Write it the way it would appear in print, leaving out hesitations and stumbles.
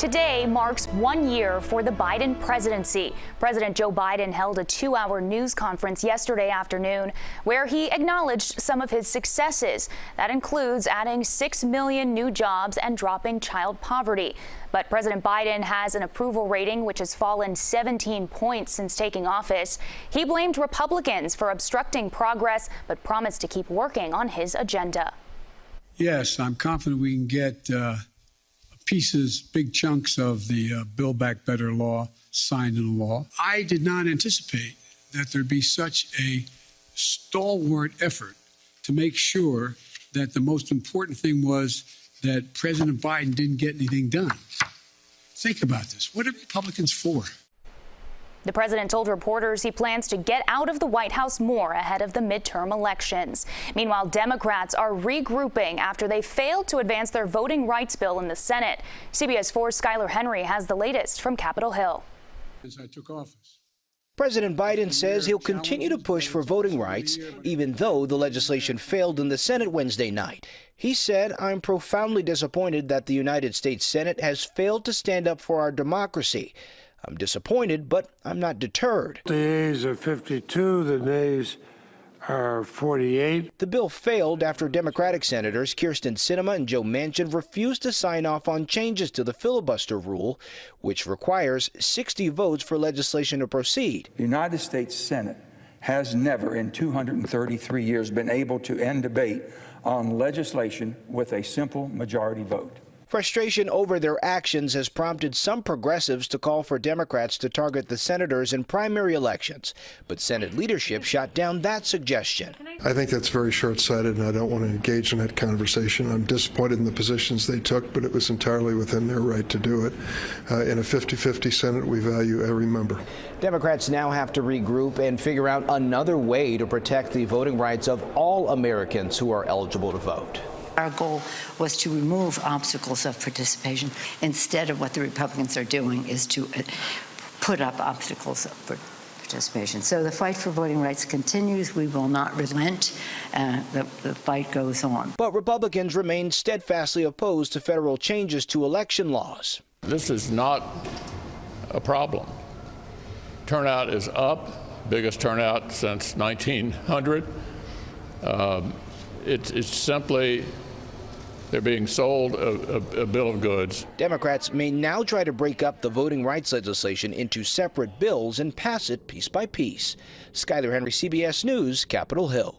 Today marks 1 year for the Biden presidency. President Joe Biden held a 2-hour news conference yesterday afternoon where he acknowledged some of his successes. That includes adding 6 million new jobs and dropping child poverty. But President Biden has an approval rating which has fallen 17 points since taking office. He blamed Republicans for obstructing progress, but promised to keep working on his agenda. Yes, I'm confident we can get pieces, big chunks of the Build Back Better law signed into law. I did not anticipate that there'd be such a stalwart effort to make sure that the most important thing was that President Biden didn't get anything done. Think about this. What are Republicans for? The president told reporters he plans to get out of the White House more ahead of the midterm elections. Meanwhile, Democrats are regrouping after they failed to advance their voting rights bill in the Senate. CBS 4's Skyler Henry has the latest from Capitol Hill. Since I took office. President Biden says he'll continue to push for voting rights, even though the legislation failed in the Senate Wednesday night. He said, "I'm profoundly disappointed that the United States Senate has failed to stand up for our democracy. I'm disappointed, but I'm not deterred." The yeas are 52, the nays are 48. The bill failed after Democratic Senators Kyrsten Sinema and Joe Manchin refused to sign off on changes to the filibuster rule, which requires 60 votes for legislation to proceed. The United States Senate has never in 233 years been able to end debate on legislation with a simple majority vote. Frustration over their actions has prompted some progressives to call for Democrats to target the senators in primary elections, but Senate leadership shot down that suggestion. I think that's very short-sighted, and I don't want to engage in that conversation. I'm disappointed in the positions they took, but it was entirely within their right to do it. In a 50-50 Senate, we value every member. Democrats now have to regroup and figure out another way to protect the voting rights of all Americans who are eligible to vote. Our goal was to remove obstacles of participation. Instead of what the Republicans are doing is to put up obstacles for participation. So the fight for voting rights continues. We will not relent. The fight goes on. But Republicans remain steadfastly opposed to federal changes to election laws. This is not a problem. Turnout is up, biggest turnout since 1900. It's simply they're being sold a bill of goods. Democrats may now try to break up the voting rights legislation into separate bills and pass it piece by piece. Skyler Henry, CBS News, Capitol Hill.